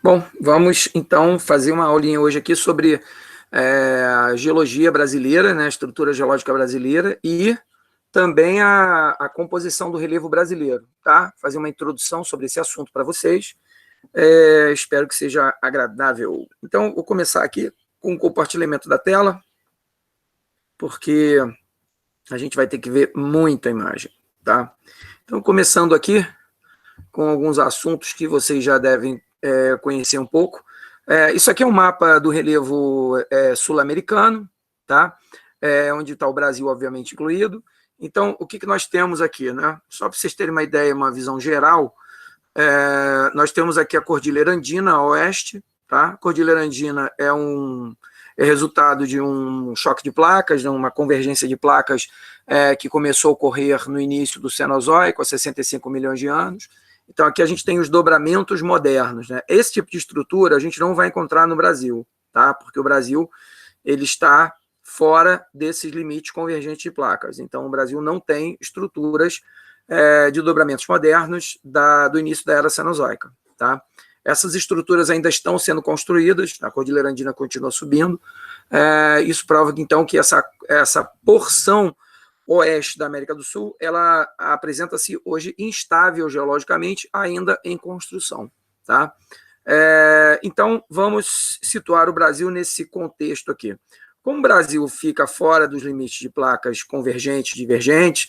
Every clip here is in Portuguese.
Bom, vamos então fazer uma aulinha hoje aqui sobre a geologia brasileira, né, a estrutura geológica brasileira e também a composição do relevo brasileiro, tá? Fazer uma introdução sobre esse assunto para vocês. Espero que seja agradável. Então, vou começar aqui com o compartilhamento da tela, porque a gente vai ter que ver muita imagem, tá? Então, começando aqui com alguns assuntos que vocês já devem conhecer um pouco. Isso aqui é um mapa do relevo sul-americano, tá? Onde está o Brasil, obviamente, incluído. Então, o que nós temos aqui, né? Só para vocês terem uma ideia, uma visão geral, nós temos aqui a Cordilheira Andina a oeste, tá? A Cordilheira Andina é resultado de um choque de placas, de uma convergência de placas que começou a ocorrer no início do Cenozoico, há 65 milhões de anos. Então, aqui a gente tem os dobramentos modernos, né? Esse tipo de estrutura a gente não vai encontrar no Brasil, tá? Porque o Brasil ele está fora desses limites convergentes de placas. Então, o Brasil não tem estruturas de dobramentos modernos do início da era Cenozoica, tá? Essas estruturas ainda estão sendo construídas, a Cordilheira Andina continua subindo. Isso prova, então, que essa porção oeste da América do Sul, ela apresenta-se hoje instável geologicamente, ainda em construção, tá? Então, vamos situar o Brasil nesse contexto aqui. Como o Brasil fica fora dos limites de placas convergentes, divergentes,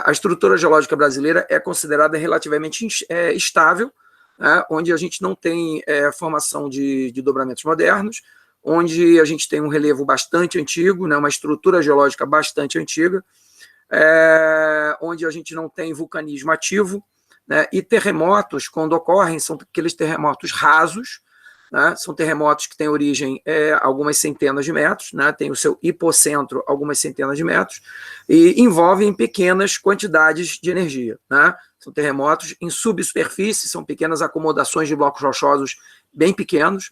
a estrutura geológica brasileira é considerada relativamente estável, onde a gente não tem formação de dobramentos modernos, onde a gente tem um relevo bastante antigo, né, uma estrutura geológica bastante antiga, onde a gente não tem vulcanismo ativo, né, e terremotos, quando ocorrem, são aqueles terremotos rasos, né, são terremotos que têm origem algumas centenas de metros, né, tem o seu hipocentro algumas centenas de metros, e envolvem pequenas quantidades de energia. Né, são terremotos em subsuperfície, são pequenas acomodações de blocos rochosos bem pequenos.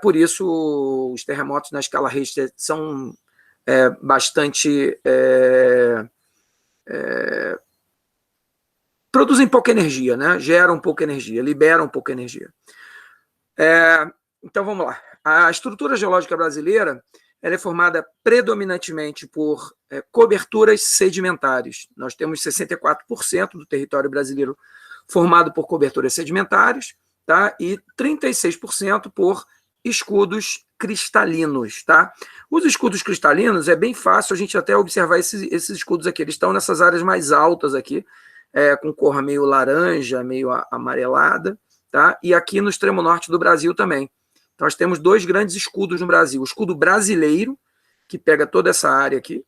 Por isso, os terremotos na escala Richter são bastante... produzem pouca energia, né? Geram pouca energia, liberam pouca energia. Então, vamos lá. A estrutura geológica brasileira ela é formada predominantemente por coberturas sedimentares. Nós temos 64% do território brasileiro formado por coberturas sedimentares, tá? E 36% por escudos cristalinos. Tá? Os escudos cristalinos é bem fácil a gente até observar esses escudos aqui. Eles estão nessas áreas mais altas aqui, com cor meio laranja, meio amarelada, tá? E aqui no extremo norte do Brasil também. Então, nós temos dois grandes escudos no Brasil. O escudo brasileiro, que pega toda essa área aqui,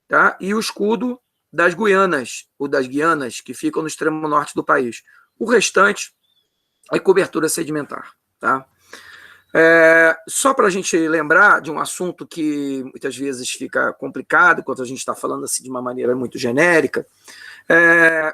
tá? E o escudo das Guianas, ou das Guianas, que ficam no extremo norte do país. O restante é cobertura sedimentar. Tá? Só para a gente lembrar de um assunto que muitas vezes fica complicado, quando a gente está falando assim de uma maneira muito genérica,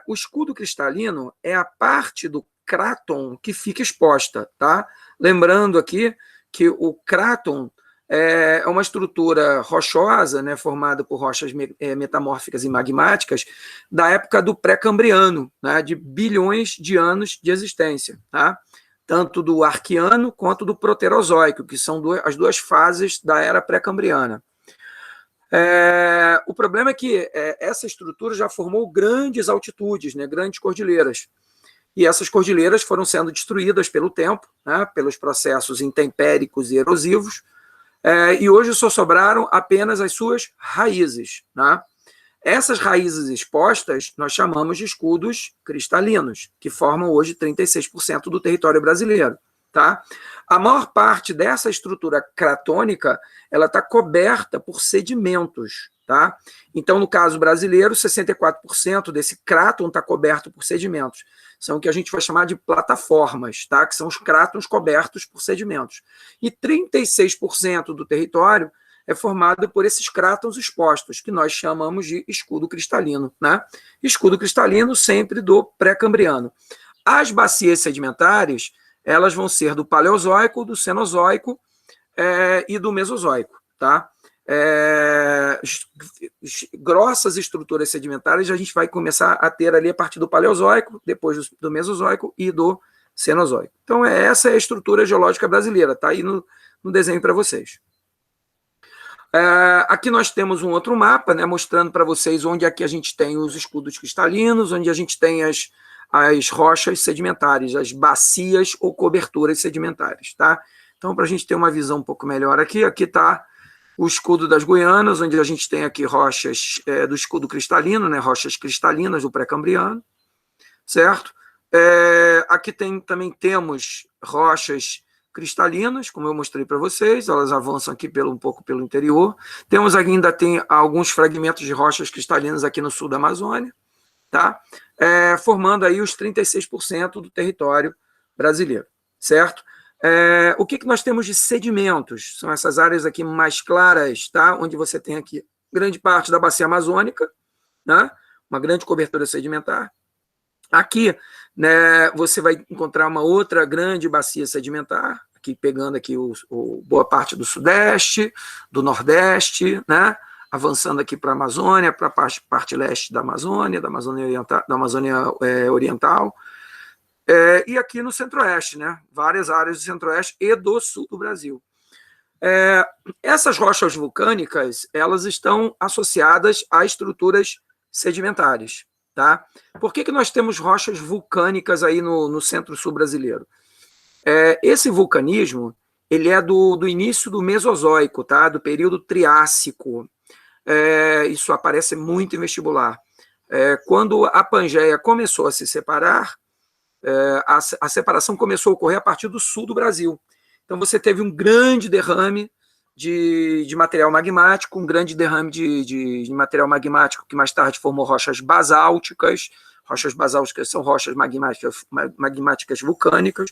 o escudo cristalino é a parte do cráton que fica exposta. Tá? Lembrando aqui que o cráton é uma estrutura rochosa, né, formada por rochas metamórficas e magmáticas da época do pré-cambriano, né, de bilhões de anos de existência, tá? Tanto do Arqueano quanto do Proterozoico, que são as duas fases da era pré-cambriana. O problema é que essa estrutura já formou grandes altitudes, né, grandes cordilheiras. E essas cordilheiras foram sendo destruídas pelo tempo, né, pelos processos intempéricos e erosivos, e hoje só sobraram apenas as suas raízes. Né? Essas raízes expostas nós chamamos de escudos cristalinos, que formam hoje 36% do território brasileiro. Tá? A maior parte dessa estrutura cratônica ela está coberta por sedimentos. Tá? Então, no caso brasileiro, 64% desse cráton está coberto por sedimentos. São o que a gente vai chamar de plataformas, tá? Que são os crátons cobertos por sedimentos. E 36% do território é formado por esses crátons expostos, que nós chamamos de escudo cristalino. Né? Escudo cristalino sempre do pré-cambriano. As bacias sedimentares elas vão ser do Paleozoico, do Cenozoico e do Mesozoico. Tá? Grossas estruturas sedimentares a gente vai começar a ter ali a partir do Paleozoico, depois do Mesozoico e do Cenozoico. Então, essa é a estrutura geológica brasileira, está aí no desenho para vocês. Aqui nós temos um outro mapa, né, mostrando para vocês onde aqui a gente tem os escudos cristalinos, onde a gente tem as rochas sedimentares, as bacias ou coberturas sedimentares. Tá? Então, para a gente ter uma visão um pouco melhor aqui está o escudo das Guianas, onde a gente tem aqui rochas do escudo cristalino, né, rochas cristalinas do pré-cambriano, certo? Aqui também temos rochas cristalinas, como eu mostrei para vocês, elas avançam aqui um pouco pelo interior. Ainda tem alguns fragmentos de rochas cristalinas aqui no sul da Amazônia, tá? Formando aí os 36% do território brasileiro, certo? O que nós temos de sedimentos? São essas áreas aqui mais claras, tá? Onde você tem aqui grande parte da bacia amazônica, né? Uma grande cobertura sedimentar. Aqui, né, você vai encontrar uma outra grande bacia sedimentar, aqui pegando aqui boa parte do Sudeste, do Nordeste, né, avançando aqui para a Amazônia, para a parte leste da Amazônia Oriental, e aqui no Centro-Oeste, né, várias áreas do Centro-Oeste e do Sul do Brasil. Essas rochas vulcânicas, elas estão associadas a estruturas sedimentares. Tá? Por que nós temos rochas vulcânicas aí no centro-sul brasileiro? Esse vulcanismo ele é do início do Mesozoico, tá? Do período Triássico. Isso aparece muito em vestibular. Quando a Pangeia começou a se separar, a separação começou a ocorrer a partir do sul do Brasil. Então você teve um grande derrame de material magmático, um grande derrame de material magmático que mais tarde formou rochas basálticas. Rochas basálticas são rochas magmáticas vulcânicas,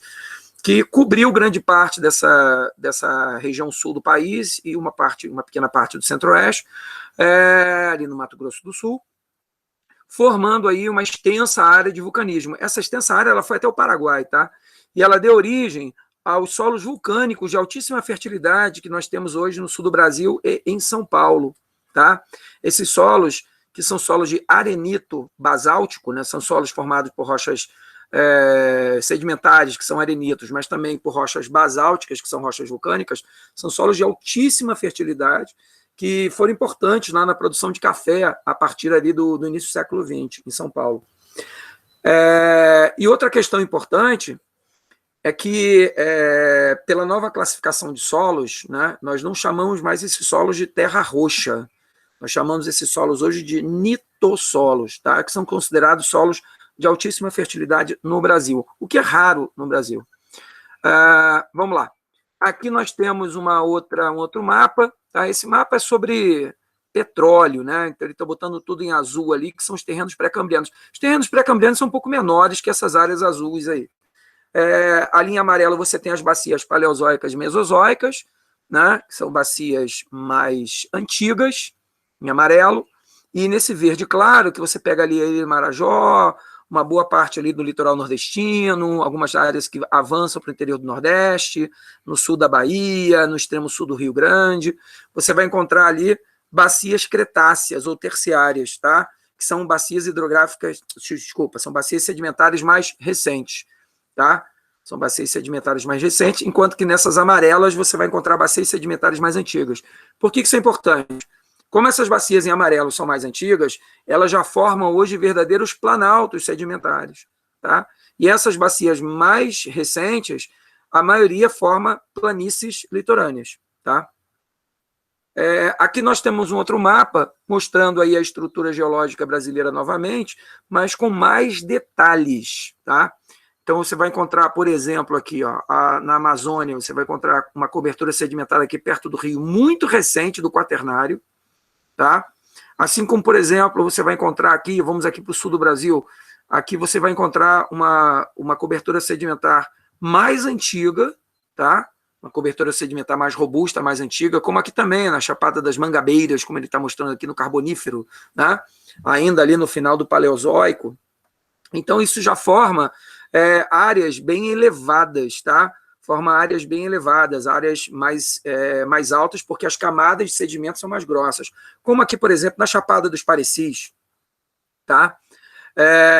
que cobriu grande parte dessa região sul do país e uma pequena parte do Centro-Oeste, ali no Mato Grosso do Sul, formando aí uma extensa área de vulcanismo. Essa extensa área ela foi até o Paraguai, tá? E ela deu origem aos solos vulcânicos de altíssima fertilidade que nós temos hoje no sul do Brasil e em São Paulo. Tá? Esses solos, que são solos de arenito basáltico, né, são solos formados por rochas sedimentares, que são arenitos, mas também por rochas basálticas, que são rochas vulcânicas, são solos de altíssima fertilidade, que foram importantes lá na produção de café a partir ali do início do século XX, em São Paulo. E outra questão importante é que, pela nova classificação de solos, né, nós não chamamos mais esses solos de terra roxa, nós chamamos esses solos hoje de nitossolos, tá, que são considerados solos de altíssima fertilidade no Brasil, o que é raro no Brasil. Vamos lá. Aqui nós temos um outro mapa, tá? Esse mapa é sobre petróleo, né? Então ele está botando tudo em azul ali, que são os terrenos pré-cambrianos. Os terrenos pré-cambrianos são um pouco menores que essas áreas azuis aí. Ali em amarelo você tem as bacias paleozoicas e mesozoicas, né, que são bacias mais antigas, em amarelo, e nesse verde claro, que você pega ali em Marajó, uma boa parte ali do litoral nordestino, algumas áreas que avançam para o interior do Nordeste, no sul da Bahia, no extremo sul do Rio Grande, você vai encontrar ali bacias cretáceas ou terciárias, tá? Que são bacias hidrográficas, são bacias sedimentares mais recentes. Tá? São bacias sedimentares mais recentes, enquanto que nessas amarelas você vai encontrar bacias sedimentares mais antigas. Por que isso é importante? Como essas bacias em amarelo são mais antigas, elas já formam hoje verdadeiros planaltos sedimentares. Tá? E essas bacias mais recentes, a maioria forma planícies litorâneas. Tá? Aqui nós temos um outro mapa mostrando aí a estrutura geológica brasileira novamente, mas com mais detalhes. Tá? Então, você vai encontrar, por exemplo, aqui na Amazônia, você vai encontrar uma cobertura sedimentar aqui perto do rio, muito recente, do Quaternário. Tá? Assim como, por exemplo, você vai encontrar aqui, vamos aqui para o sul do Brasil, aqui você vai encontrar uma cobertura sedimentar mais antiga, tá? Uma cobertura sedimentar mais robusta, mais antiga, como aqui também, na Chapada das Mangabeiras, como ele está mostrando aqui no Carbonífero, né? Ainda ali no final do Paleozoico. Então, isso já forma áreas bem elevadas, tá? Forma áreas bem elevadas, áreas mais altas, porque as camadas de sedimento são mais grossas. Como aqui, por exemplo, na Chapada dos Parecis, tá?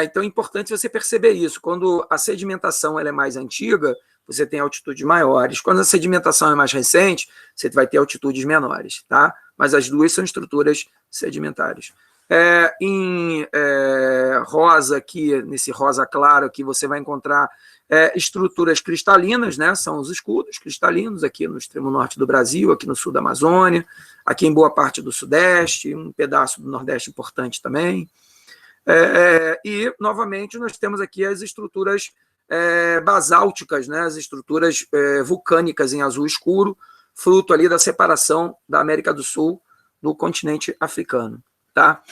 Então é importante você perceber isso. Quando a sedimentação ela é mais antiga, você tem altitudes maiores. Quando a sedimentação é mais recente, você vai ter altitudes menores, tá? Mas as duas são estruturas sedimentares. Em rosa aqui, nesse rosa claro aqui, você vai encontrar estruturas cristalinas, né? São os escudos cristalinos aqui no extremo norte do Brasil, aqui no sul da Amazônia, aqui em boa parte do Sudeste, um pedaço do Nordeste importante também. E, novamente, nós temos aqui as estruturas basálticas, né? As estruturas vulcânicas em azul escuro, fruto ali da separação da América do Sul do continente africano. Tá?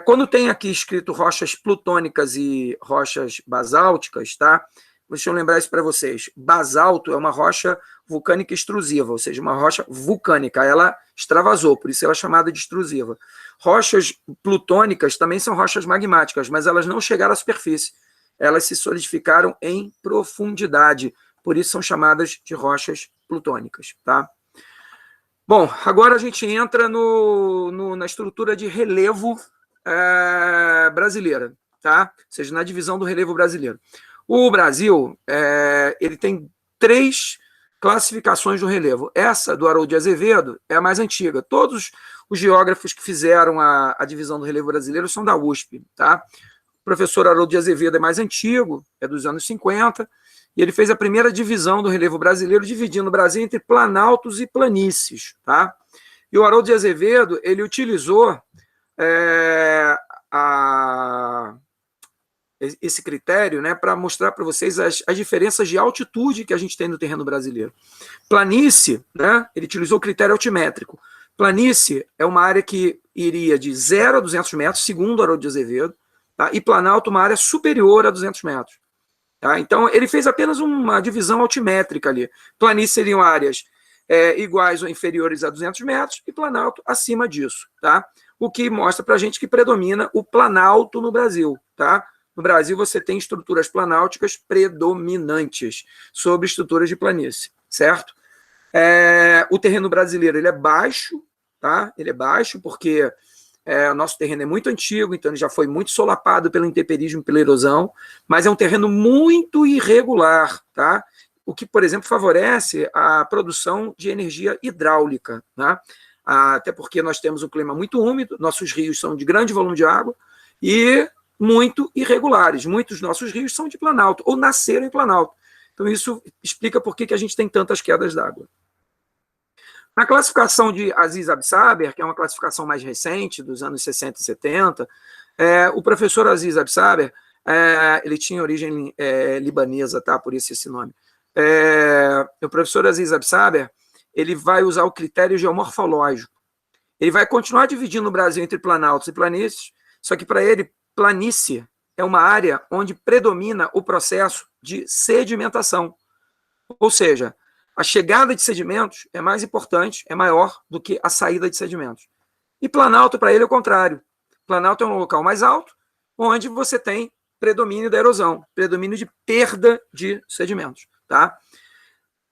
Quando tem aqui escrito rochas plutônicas e rochas basálticas, tá? Deixa eu lembrar isso para vocês. Basalto é uma rocha vulcânica extrusiva, ou seja, uma rocha vulcânica. Ela extravasou, por isso ela é chamada de extrusiva. Rochas plutônicas também são rochas magmáticas, mas elas não chegaram à superfície. Elas se solidificaram em profundidade, por isso são chamadas de rochas plutônicas. Tá? Bom, agora a gente entra na estrutura de relevo brasileira, tá? Ou seja, na divisão do relevo brasileiro. O Brasil ele tem 3 classificações do relevo. Essa, do Haroldo de Azevedo, é a mais antiga. Todos os geógrafos que fizeram a divisão do relevo brasileiro são da USP. Tá? O professor Haroldo de Azevedo é mais antigo, é dos anos 50, e ele fez a primeira divisão do relevo brasileiro, dividindo o Brasil entre planaltos e planícies. Tá? E o Haroldo de Azevedo ele utilizou esse critério, né, para mostrar para vocês as diferenças de altitude que a gente tem no terreno brasileiro. Planície, né, ele utilizou o critério altimétrico. Planície é uma área que iria de 0 a 200 metros, segundo Haroldo de Azevedo, tá? E planalto uma área superior a 200 metros. Tá? Então, ele fez apenas uma divisão altimétrica ali. Planície seriam áreas iguais ou inferiores a 200 metros e planalto acima disso. Tá? O que mostra para a gente que predomina o planalto no Brasil. Tá? No Brasil, você tem estruturas planálticas predominantes sobre estruturas de planície, certo? O terreno brasileiro ele é baixo, tá? Ele é baixo porque o nosso terreno é muito antigo, então ele já foi muito solapado pelo intemperismo e pela erosão, mas é um terreno muito irregular, tá? O que, por exemplo, favorece a produção de energia hidráulica, tá? Até porque nós temos um clima muito úmido, nossos rios são de grande volume de água e muito irregulares. Muitos dos nossos rios são de planalto, ou nasceram em planalto. Então, isso explica por que a gente tem tantas quedas d'água. Na classificação de Aziz Absaber, que é uma classificação mais recente, dos anos 60 e 70, o professor Aziz Absaber, ele tinha origem libanesa, tá? Por isso esse nome. O professor Aziz Absaber, ele vai usar o critério geomorfológico. Ele vai continuar dividindo o Brasil entre planaltos e planícies, só que para ele, planície é uma área onde predomina o processo de sedimentação. Ou seja, a chegada de sedimentos é mais importante, é maior do que a saída de sedimentos. E planalto, para ele, é o contrário. Planalto é um local mais alto, onde você tem predomínio da erosão, predomínio de perda de sedimentos. Tá?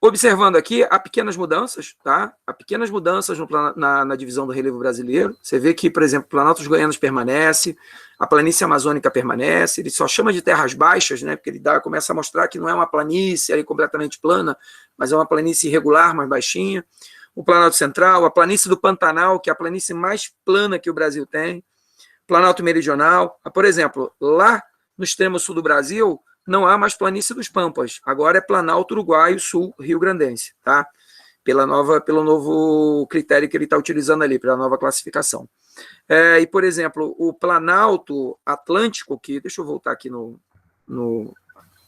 Observando aqui, há pequenas mudanças, tá? Há pequenas mudanças na divisão do relevo brasileiro. Você vê que, por exemplo, o Planalto dos Goianos permanece, a planície amazônica permanece, ele só chama de terras baixas, né? Porque ele começa a mostrar que não é uma planície ali completamente plana, mas é uma planície irregular, mais baixinha. O Planalto Central, a planície do Pantanal, que é a planície mais plana que o Brasil tem. Planalto Meridional. Por exemplo, lá no extremo sul do Brasil, não há mais planície dos Pampas, agora é Planalto Uruguaio Sul Rio Grandense, tá? Pelo novo critério que ele está utilizando ali, pela nova classificação. E, por exemplo, o Planalto Atlântico, deixa eu voltar aqui no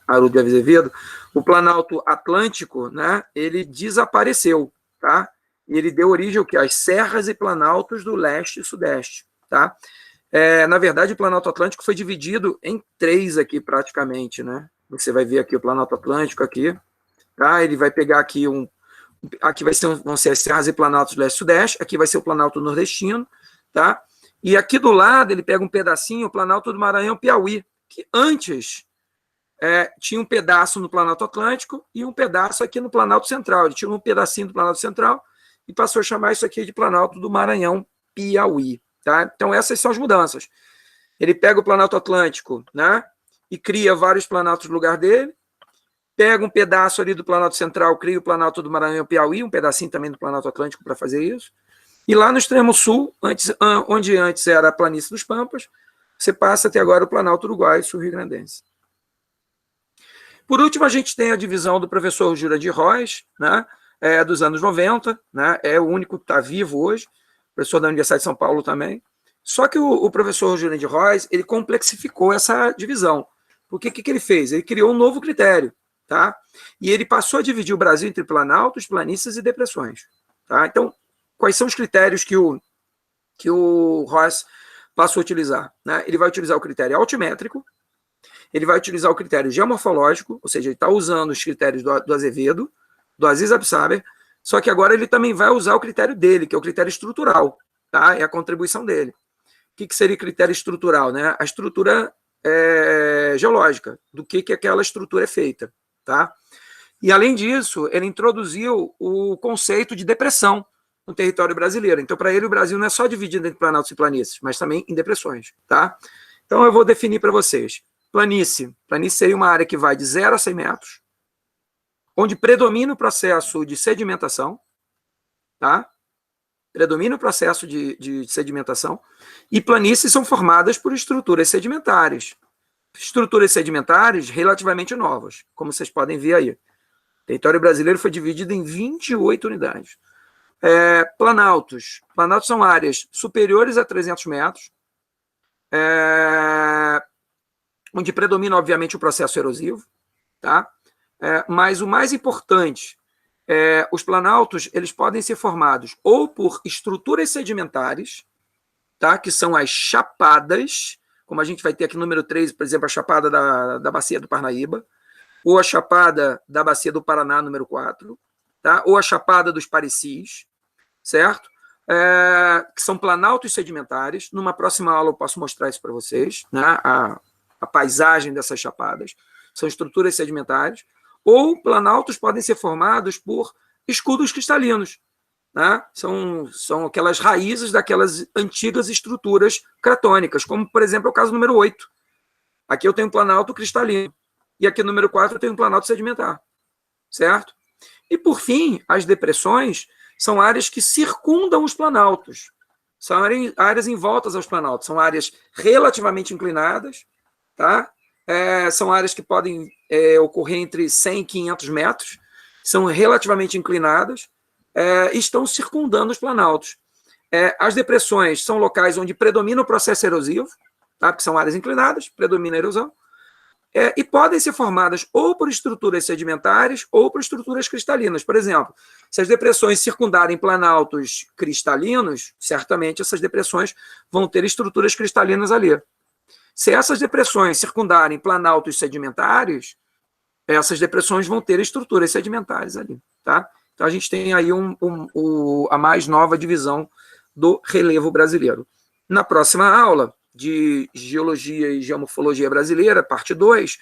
Haroldo de Azevedo, o Planalto Atlântico, né, ele desapareceu, tá? E ele deu origem ao que? Às serras e planaltos do leste e sudeste, tá? Na verdade, o Planalto Atlântico foi dividido em 3 aqui, praticamente, né? Você vai ver aqui o Planalto Atlântico aqui, tá? Ele vai pegar aqui aqui vão ser as serras e planaltos do leste e sudeste, aqui vai ser o Planalto Nordestino, tá? E aqui do lado ele pega um pedacinho, o Planalto do Maranhão Piauí, que antes tinha um pedaço no Planalto Atlântico e um pedaço aqui no Planalto Central. Ele tirou um pedacinho do Planalto Central e passou a chamar isso aqui de Planalto do Maranhão Piauí. Tá? Então, essas são as mudanças. Ele pega o Planalto Atlântico, né, e cria vários planaltos no lugar dele, pega um pedaço ali do Planalto Central, cria o Planalto do Maranhão e Piauí, um pedacinho também do Planalto Atlântico para fazer isso, e lá no extremo sul, onde antes era a planície dos Pampas, você passa até agora o Planalto Uruguai Sul-Rio-Grandense. Por último, a gente tem a divisão do professor Jurandir Rois, né, dos anos 90, né, é o único que está vivo hoje, professor da Universidade de São Paulo também. Só que o professor Jurandir Rois, ele complexificou essa divisão. Porque o que ele fez? Ele criou um novo critério, tá? E ele passou a dividir o Brasil entre planaltos, planícies e depressões. Tá? Então, quais são os critérios que o Rois passou a utilizar? Né? Ele vai utilizar o critério altimétrico, ele vai utilizar o critério geomorfológico, ou seja, ele está usando os critérios do Azevedo, do Aziz Absaber, só que agora ele também vai usar o critério dele, que é o critério estrutural, tá? É a contribuição dele. O que seria critério estrutural? Né? A estrutura geológica, do que aquela estrutura é feita. Tá? E, além disso, ele introduziu o conceito de depressão no território brasileiro. Então, para ele, o Brasil não é só dividido entre planaltos e planícies, mas também em depressões. Tá? Então, eu vou definir para vocês. Planície. Planície seria uma área que vai de 0 a 100 metros, onde predomina o processo de sedimentação, tá? Predomina o processo de sedimentação, e planícies são formadas por estruturas sedimentares. Estruturas sedimentares relativamente novas, como vocês podem ver aí. O território brasileiro foi dividido em 28 unidades. Planaltos. Planaltos são áreas superiores a 300 metros, onde predomina, obviamente, o processo erosivo, tá? Mas o mais importante, os planaltos, eles podem ser formados ou por estruturas sedimentares, tá? Que são as chapadas, como a gente vai ter aqui no número 3, por exemplo, a chapada da Bacia do Parnaíba, ou a chapada da Bacia do Paraná, número 4, tá? Ou a chapada dos Parecis, certo? Que são planaltos sedimentares. Numa próxima aula eu posso mostrar isso para vocês, né? A paisagem dessas chapadas. São estruturas sedimentares. Ou planaltos podem ser formados por escudos cristalinos, né? São aquelas raízes daquelas antigas estruturas cratônicas, como, por exemplo, é o caso número 8. Aqui eu tenho um planalto cristalino, e aqui no número 4 eu tenho um planalto sedimentar, certo? E, por fim, as depressões são áreas que circundam os planaltos, são áreas em voltas aos planaltos, são áreas relativamente inclinadas, tá? São áreas que podem ocorrer entre 100 e 500 metros, são relativamente inclinadas, estão circundando os planaltos. As depressões são locais onde predomina o processo erosivo, tá? Que são áreas inclinadas, predomina a erosão, e podem ser formadas ou por estruturas sedimentares ou por estruturas cristalinas. Por exemplo, se as depressões circundarem planaltos cristalinos, certamente essas depressões vão ter estruturas cristalinas ali. Se essas depressões circundarem planaltos sedimentares, essas depressões vão ter estruturas sedimentares ali, tá? Então, a gente tem aí a mais nova divisão do relevo brasileiro. Na próxima aula de Geologia e Geomorfologia Brasileira, parte 2,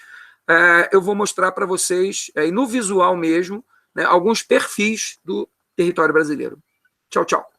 eu vou mostrar para vocês, no visual mesmo, né, alguns perfis do território brasileiro. Tchau, tchau.